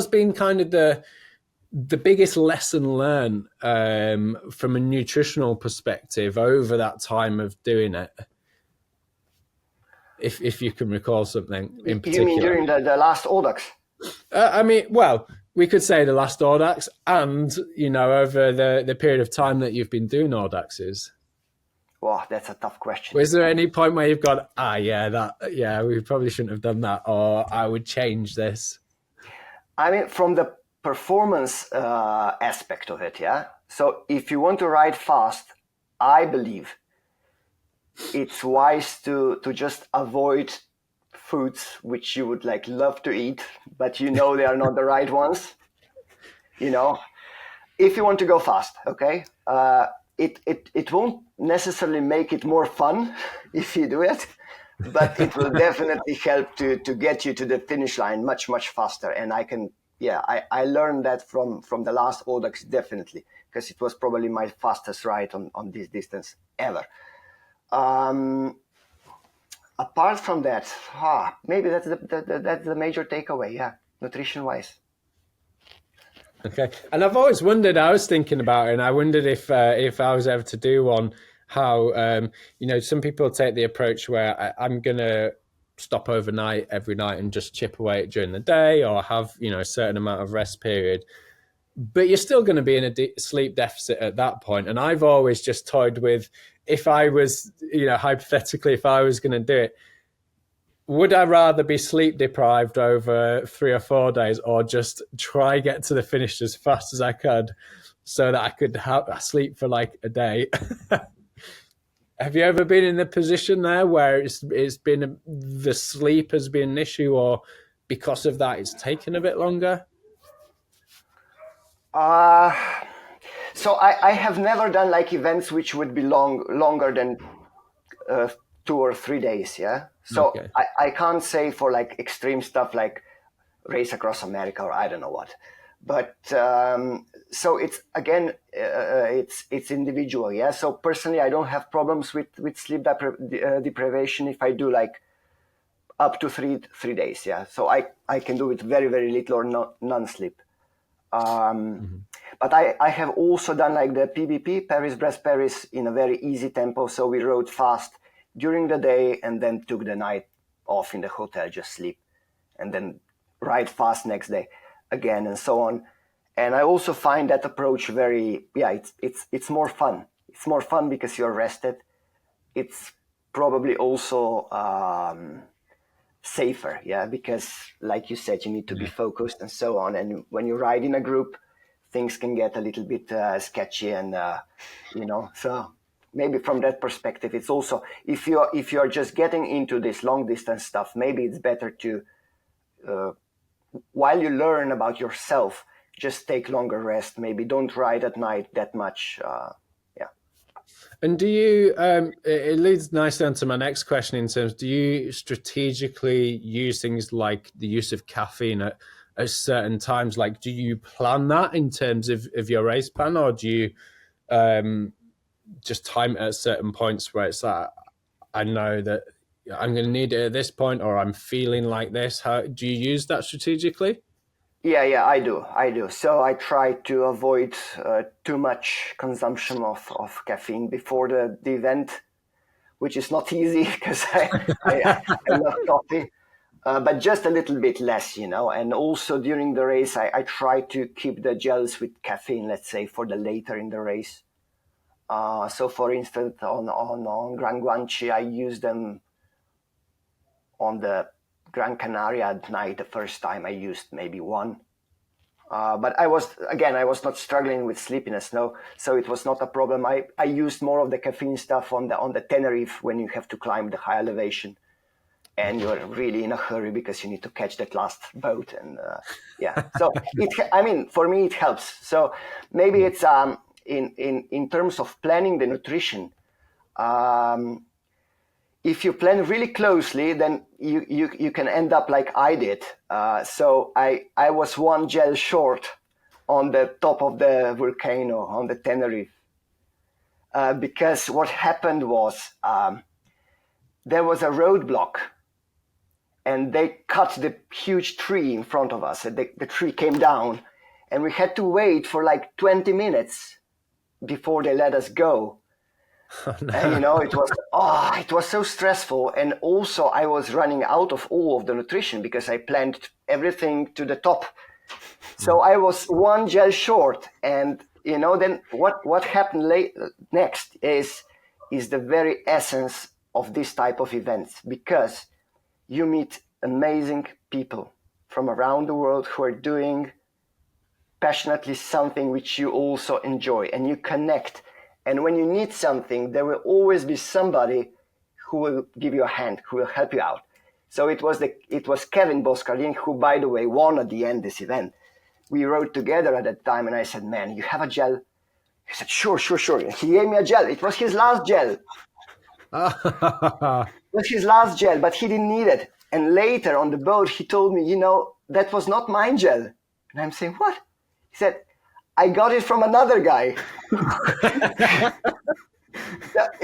Speaker 1: been kind of the biggest lesson learned from a nutritional perspective over that time of doing it? If you can recall something in particular.
Speaker 3: You mean during the last AUDAX?
Speaker 1: We could say the last AUDAX and, over the period of time that you've been doing AUDAXs.
Speaker 3: Wow, that's a tough question.
Speaker 1: Was there any point where you've gone, we probably shouldn't have done that, or I would change this?
Speaker 3: I mean, from the performance aspect of it, yeah. So if you want to ride fast, I believe it's wise to just avoid foods which you would love to eat, but they are not the right ones. If you want to go fast, okay, it won't necessarily make it more fun if you do it, but it will definitely help to get you to the finish line much, much faster. And I learned that from the last AUDAX, definitely, because it was probably my fastest ride on this distance ever. Apart from that, maybe that's the major takeaway, nutrition wise.
Speaker 1: Okay, and I've always wondered, I was thinking about it, and I wondered if I was ever to do one, how some people take the approach where I'm gonna stop overnight every night and just chip away during the day, or have a certain amount of rest period, but you're still going to be in a sleep deficit at that point. And I've always just toyed with, if I was hypothetically, if I was going to do it, would I rather be sleep deprived over 3 or 4 days, or just try get to the finish as fast as I could so that I could sleep for like a day? Have you ever been in the position there where it's been the sleep has been an issue, or because of that it's taken a bit longer?
Speaker 3: So I have never done events which would be longer than 2 or 3 days. Yeah. So
Speaker 1: Okay.
Speaker 3: I can't say for like extreme stuff like race across America or I don't know what, but so it's again it's individual. Yeah. So personally, I don't have problems with sleep deprivation if I do like up to three days. Yeah. So I can do it very, very little or non-sleep. But I have also done like the PBP, Paris-Brest-Paris, in a very easy tempo. So we rode fast during the day and then took the night off in the hotel, just sleep, and then ride fast next day again, and so on. And I also find that approach very, it's more fun. It's more fun because you're rested. It's probably also safer, yeah, because like you said, you need to be focused and so on. And when you ride in a group, things can get a little bit sketchy, and so maybe from that perspective, it's also if you're just getting into this long distance stuff, maybe it's better to while you learn about yourself, just take longer rest. Maybe don't ride at night that much.
Speaker 1: And do you, it leads nicely on to my next question in terms, do you strategically use things like the use of caffeine at certain times? Like, do you plan that in terms of your race plan, or do you just time it at certain points where it's like, I know that I'm going to need it at this point, or I'm feeling like this? How do you use that strategically?
Speaker 3: Yeah, I do. So I try to avoid too much consumption of caffeine before the event, which is not easy because I love coffee, but just a little bit less, And also during the race, I try to keep the gels with caffeine, let's say, for the later in the race. So for instance, on GranGuanche, I use them on the Gran Canaria at night. The first time I used maybe one, but I was not struggling with sleepiness, no, so it was not a problem. I used more of the caffeine stuff on the Tenerife when you have to climb the high elevation and you're really in a hurry because you need to catch that last boat, and so for me it helps. So maybe it's in terms of planning the nutrition. If you plan really closely, then you can end up like I did. So I was one gel short on the top of the volcano on the Tenerife, because what happened was there was a roadblock, and they cut the huge tree in front of us. And the tree came down, and we had to wait for like 20 minutes before they let us go. Oh, no. And it was so stressful, and also I was running out of all of the nutrition because I planned everything to the top. So I was one gel short, and then what happened next is the very essence of this type of events, because you meet amazing people from around the world who are doing passionately something which you also enjoy, and you connect. And when you need something, there will always be somebody who will give you a hand, who will help you out. So it was Kevin Boscardin, who, by the way, won at the end this event. We rode together at that time, and I said, "Man, you have a gel?" He said, Sure. He gave me a gel. It was his last gel. It was his last gel, but he didn't need it. And later on the boat, he told me, that was not my gel. And I'm saying, what? He said, I got it from another guy.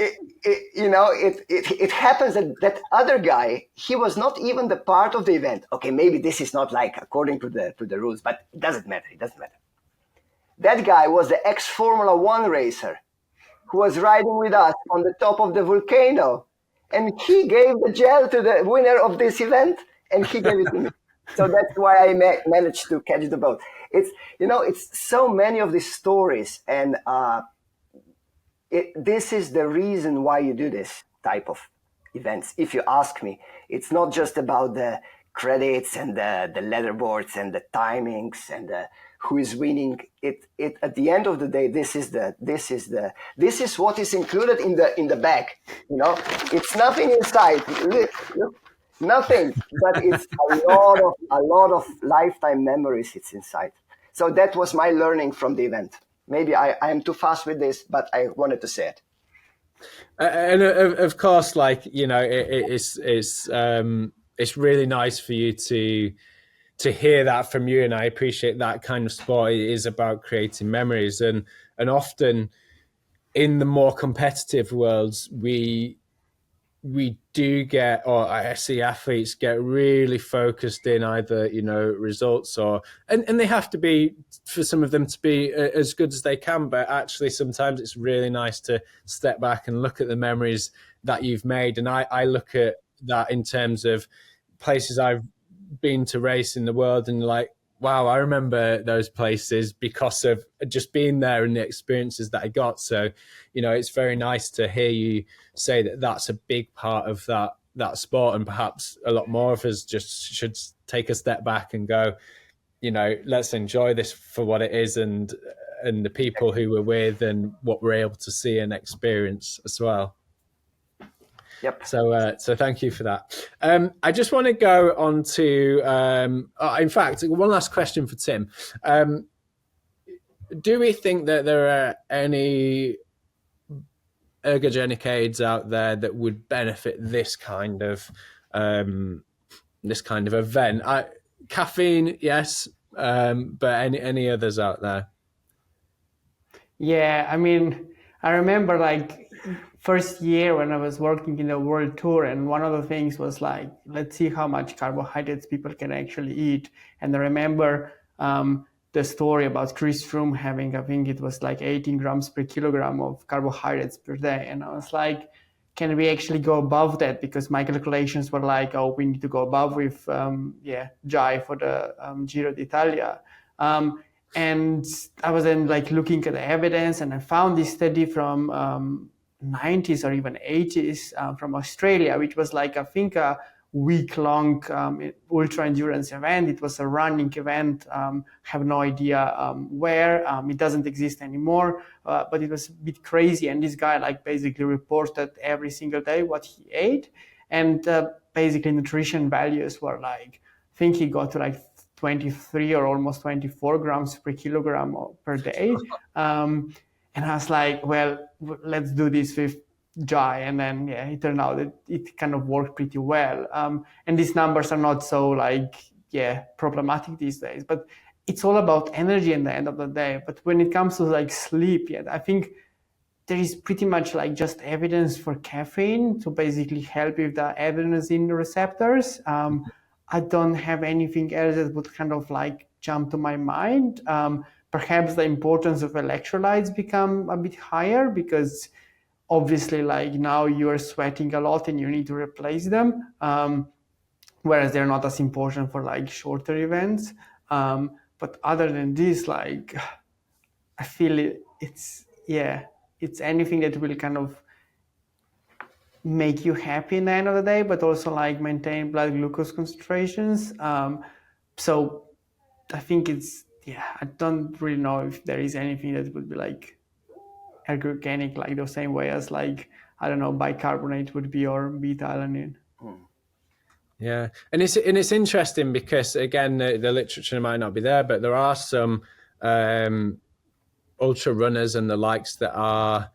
Speaker 3: It happens that other guy, he was not even the part of the event. Okay, maybe this is not like according to the rules, but it doesn't matter. That guy was the ex-Formula 1 racer who was riding with us on the top of the volcano, and he gave the gel to the winner of this event, and he gave it to me. So that's why I managed to catch the boat. It's so many of these stories, and this is the reason why you do this type of events. If you ask me, it's not just about the credits and the leaderboards and the timings and who is winning. It at the end of the day, this is what is included in the bag. It's nothing inside. Look, nothing, but it's a lot of lifetime memories. It's inside. So that was my learning from the event. Maybe I am too fast with this, but I wanted to say it.
Speaker 1: And of course, like, you know, it's really nice for you to hear that from you, and I appreciate that kind of sport is about creating memories, and often in the more competitive worlds, we do get, or I see athletes get really focused in either, you know, results or, and they have to be, for some of them to be as good as they can, but actually sometimes it's really nice to step back and look at the memories that you've made. And I look at that in terms of places I've been to race in the world, and like, wow, I remember those places because of just being there and the experiences that I got. So, you know, it's very nice to hear you say that that's a big part of that sport, and perhaps a lot more of us just should take a step back and go, you know, let's enjoy this for what it is, and the people who we're with and what we're able to see and experience as well.
Speaker 3: Yep.
Speaker 1: So thank you for that. I just want to go on to, in fact, one last question for Tim. Do we think that there are any ergogenic aids out there that would benefit this kind of event? Caffeine, yes, but any others out there?
Speaker 2: Yeah, I mean, I remember like first year when I was working in the world tour, and one of the things was like, let's see how much carbohydrates people can actually eat. And I remember the story about Chris Froome having, I think it was like 18 grams per kilogram of carbohydrates per day. And I was like, can we actually go above that? Because my calculations were like, oh, we need to go above with, Jai for the Giro d'Italia. And I was then like looking at the evidence, and I found this study from 90s or even 80s from Australia, which was like, I think, a week-long ultra endurance event. It was a running event. Have no idea where. It doesn't exist anymore, but it was a bit crazy. And this guy like basically reported every single day what he ate, and basically nutrition values were like, I think he got to like 23 or almost 24 grams per kilogram per day. And I was like, well, let's do this with Jai. And then, yeah, it turned out that it kind of worked pretty well. And these numbers are not so like, problematic these days, but it's all about energy in the end of the day. But when it comes to like sleep, I think there is pretty much like just evidence for caffeine to basically help with the adenosine receptors. I don't have anything else that would kind of like jump to my mind. Perhaps the importance of electrolytes become a bit higher, because obviously like now you are sweating a lot and you need to replace them. Whereas they're not as important for like shorter events. But other than this, like I feel it's anything that will kind of make you happy in the end of the day, but also like maintain blood glucose concentrations. So I think it's, I don't really know if there is anything that would be like ergogenic, like the same way as like, I don't know, bicarbonate would be, or beta-alanine.
Speaker 1: Yeah, and it's interesting because again, the literature might not be there, but there are some ultra runners and the likes that are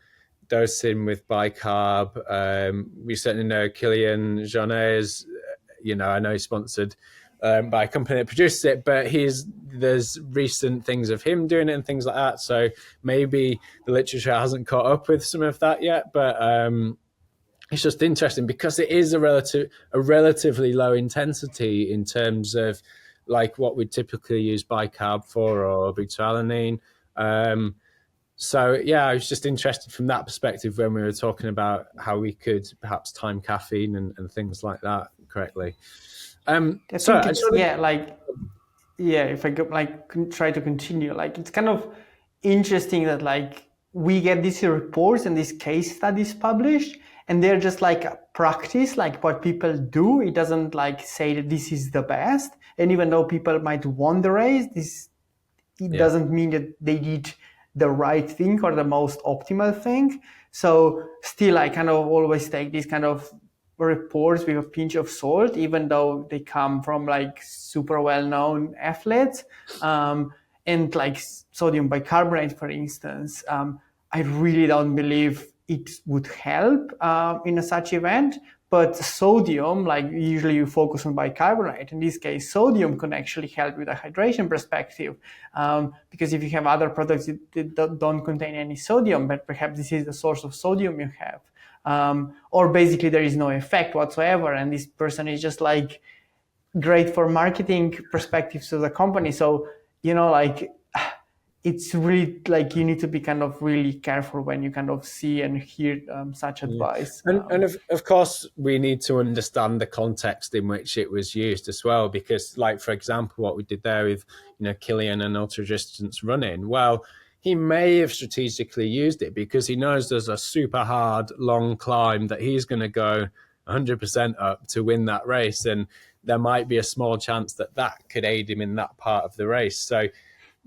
Speaker 1: dosing with bicarb. We certainly know Kylian Jornet is, you know, I know he's sponsored by a company that produces it, but there's recent things of him doing it and things like that. So maybe the literature hasn't caught up with some of that yet, but it's just interesting because it is a relatively low intensity in terms of like what we typically use bicarb for, or beta-alanine. So yeah, I was just interested from that perspective when we were talking about how we could perhaps time caffeine and things like that correctly.
Speaker 2: If I go, like try to continue, like it's kind of interesting that like we get these reports and these case studies published, and they're just like a practice, like what people do. It doesn't like say that this is the best. And even though people might want the race, it doesn't mean that they did the right thing or the most optimal thing. So still, I kind of always take these kind of reports with a pinch of salt, even though they come from like super well-known athletes. And like sodium bicarbonate, for instance, I really don't believe it would help in a such event. But sodium, like usually you focus on bicarbonate, in this case, sodium can actually help with a hydration perspective. Because if you have other products that don't contain any sodium, but perhaps this is the source of sodium you have, or basically there is no effect whatsoever, and this person is just like great for marketing perspectives to the company. So, like, it's really like you need to be kind of really careful when you kind of see and hear such advice.
Speaker 1: And of course, we need to understand the context in which it was used as well, because, like, for example, what we did there with, Kilian and ultra distance running, well, he may have strategically used it because he knows there's a super hard, long climb that he's going to go 100% up to win that race. And there might be a small chance that could aid him in that part of the race. So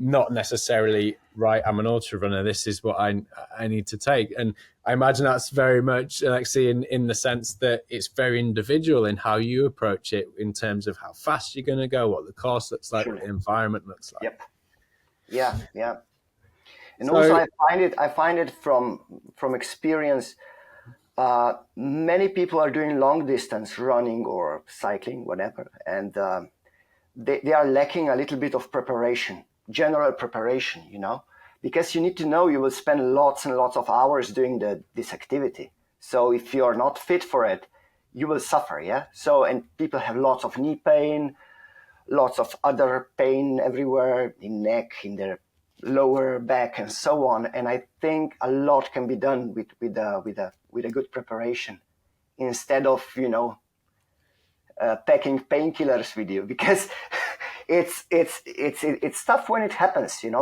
Speaker 1: not necessarily, right, I'm an ultra runner, this is what I need to take. And I imagine that's very much, Aleksej, in the sense that it's very individual in how you approach it in terms of how fast you're going to go, what the course looks like, what the environment looks like.
Speaker 3: Yep. Yeah. And so, also I find it from experience, many people are doing long distance running or cycling, whatever, and they are lacking a little bit of preparation, general preparation, because you need to know you will spend lots and lots of hours doing this activity. So if you're not fit for it, you will suffer, yeah? So, and people have lots of knee pain, lots of other pain everywhere, in neck, in their lower back, and so on. And I think a lot can be done with a good preparation, instead of packing painkillers with you, because it's tough when it happens, and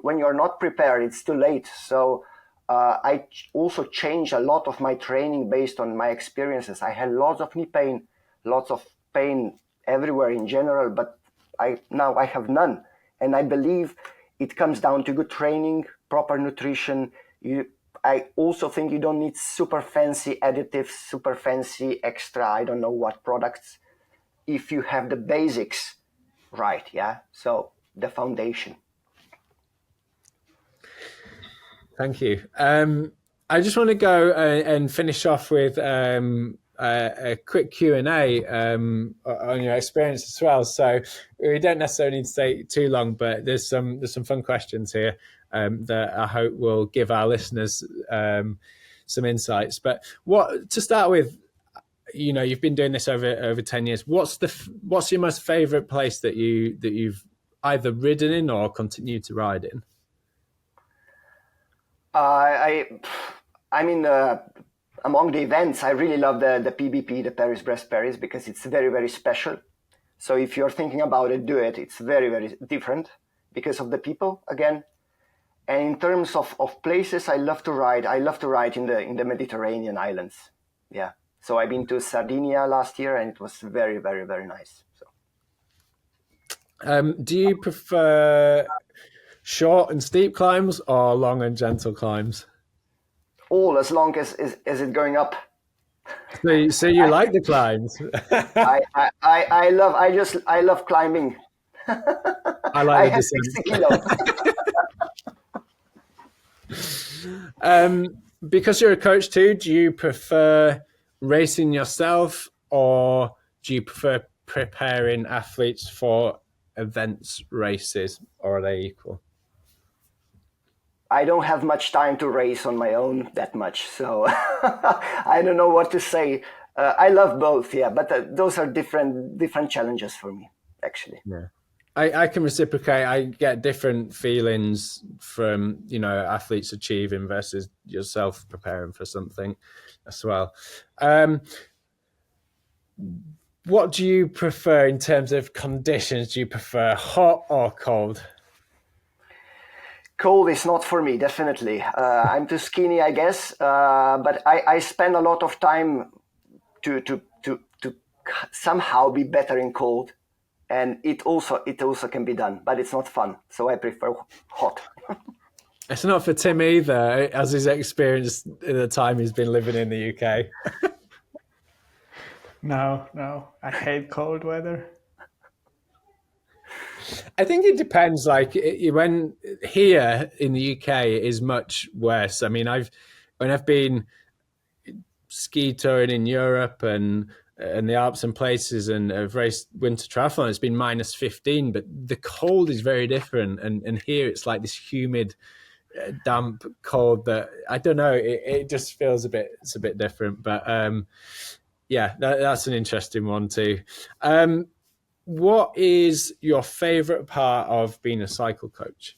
Speaker 3: when you're not prepared, it's too late. So I also changed a lot of my training based on my experiences. I had lots of knee pain, lots of pain everywhere in general, but now I have none. And I believe it comes down to good training, proper nutrition. I also think you don't need super fancy additives, super fancy extra, I don't know what products, if you have the basics right, yeah? So the foundation.
Speaker 1: Thank you. I just want to go and finish off with a quick Q&A on your experience as well. So we don't necessarily need to stay too long, but there's some fun questions here that I hope will give our listeners some insights. But to start with, you've been doing this over 10 years. What's your most favorite place that you've either ridden in or continue to ride in?
Speaker 3: Among the events, I really love the PBP, the Paris-Brest Paris, because it's very, very special. So if you're thinking about it, do it. It's very, very different because of the people, again. And in terms of places, I love to ride in the Mediterranean islands. Yeah. So I've been to Sardinia last year, and it was very, very, very nice. So.
Speaker 1: Do you prefer short and steep climbs or long and gentle climbs?
Speaker 3: All, as long as it going up.
Speaker 1: So you like the climbs?
Speaker 3: I love climbing.
Speaker 1: I like the descent.
Speaker 3: 60
Speaker 1: kilos. Because you're a coach too, do you prefer racing yourself, or do you prefer preparing athletes for events, races, or are they equal?
Speaker 3: I don't have much time to race on my own that much, so I don't know what to say. I love both, yeah, but those are different challenges for me, actually.
Speaker 1: Yeah, I can reciprocate. I get different feelings from athletes achieving versus yourself preparing for something as well. What do you prefer in terms of conditions? Do you prefer hot or cold?
Speaker 3: Cold is not for me, definitely. I'm too skinny, I guess. But I spend a lot of time to somehow be better in cold, and it also can be done, but it's not fun. So I prefer hot.
Speaker 1: It's not for Tim either, as he's experienced in the time he's been living in the UK.
Speaker 2: No, I hate cold weather.
Speaker 1: I think it depends. Like when here in the UK, it is much worse. I mean, when I've been ski touring in Europe and the Alps and places, and I've raced winter triathlon, it's been minus 15, but the cold is very different. And here it's like this humid, damp cold that I don't know. It just feels it's a bit different. But yeah, that's an interesting one too. What is your favorite part of being a cycle coach?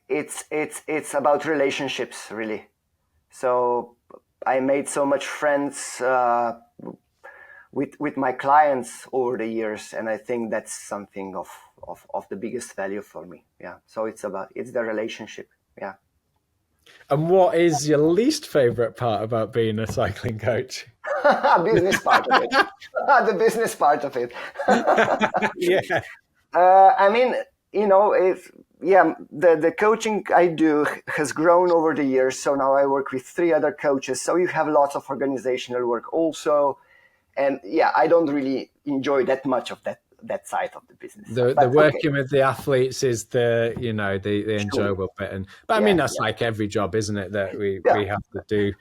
Speaker 3: It's about relationships, really. So I made so much friends with my clients over the years, and I think that's something of the biggest value for me. Yeah. So it's the relationship. Yeah.
Speaker 1: And what is your least favorite part about being a cycling coach?
Speaker 3: Business part of it. The business part of it.
Speaker 1: Yeah.
Speaker 3: I mean, the coaching I do has grown over the years. So now I work with 3 other coaches. So you have lots of organizational work also. And yeah, I don't really enjoy that much of that side of the business.
Speaker 1: The working with the athletes is the enjoyable bit. But I mean, that's like every job, isn't it? That we have to do.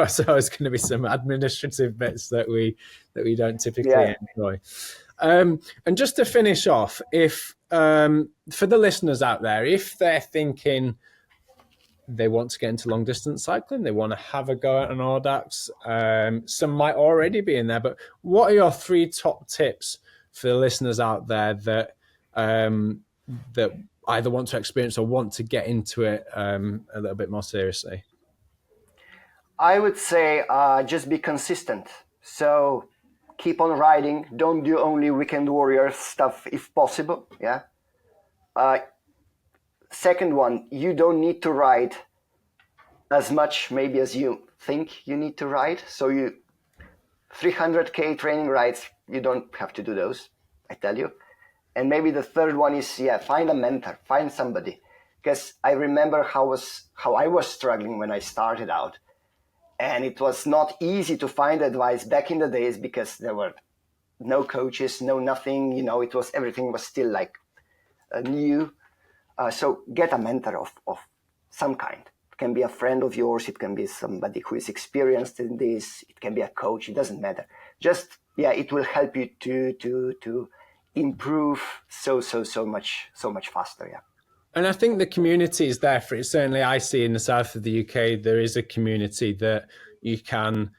Speaker 1: So there's going to be some administrative bits that we don't typically enjoy. And just to finish off, if for the listeners out there, if they're thinking they want to get into long distance cycling, they want to have a go at an Audax, some might already be in there, but what are your 3 top tips for the listeners out there that that either want to experience or want to get into it a little bit more seriously?
Speaker 3: I would say just be consistent. So keep on riding. Don't do only weekend warrior stuff if possible. Yeah. Second one, you don't need to ride as much maybe as you think you need to ride. So 300K training rides, you don't have to do those, I tell you. And maybe the third one is, find a mentor, find somebody. Because I remember how I was struggling when I started out. And it was not easy to find advice back in the days because there were no coaches, no nothing, everything was still like new. So get a mentor of some kind. It can be a friend of yours. It can be somebody who is experienced in this. It can be a coach. It doesn't matter. Just, it will help you to improve so much faster. Yeah.
Speaker 1: And I think the community is there for it. Certainly I see in the south of the UK, there is a community that you can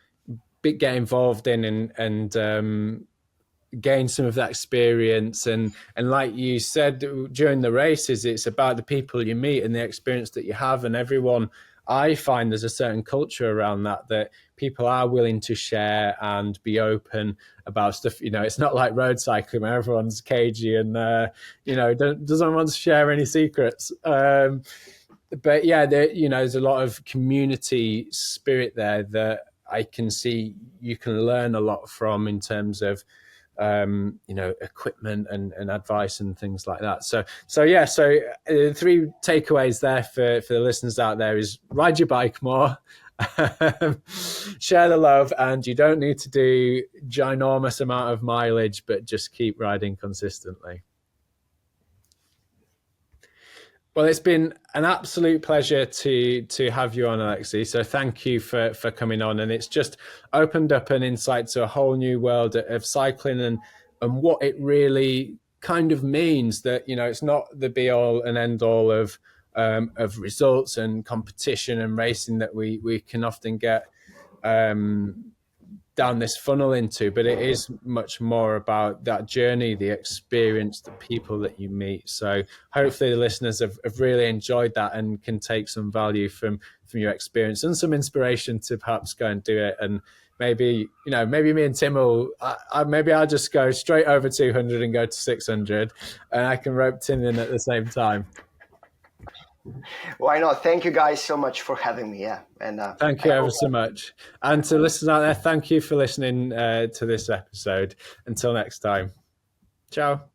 Speaker 1: get involved in and gain some of that experience. And like you said, during the races, it's about the people you meet and the experience that you have. And everyone, I find there's a certain culture around that people are willing to share and be open about stuff. It's not like road cycling where everyone's cagey and, doesn't want to share any secrets. But yeah, there's a lot of community spirit there that I can see you can learn a lot from in terms of, equipment and advice and things like that. So 3 takeaways there for the listeners out there is ride your bike more, share the love, and you don't need to do ginormous amount of mileage, but just keep riding consistently. Well, it's been an absolute pleasure to have you on, Aleksej. So thank you for coming on. And it's just opened up an insight to a whole new world of cycling and what it really kind of means that, it's not the be all and end all of results and competition and racing that we can often get down this funnel into, but it is much more about that journey, the experience, the people that you meet. So hopefully the listeners have really enjoyed that and can take some value from your experience and some inspiration to perhaps go and do it. And maybe me and Tim I'll just go straight over 200 and go to 600 and I can rope Tim in at the same time.
Speaker 3: Why not? Thank you guys so much for having me. Yeah. And
Speaker 1: thank you ever so much. And to listeners out there, thank you for listening to this episode. Until next time. Ciao.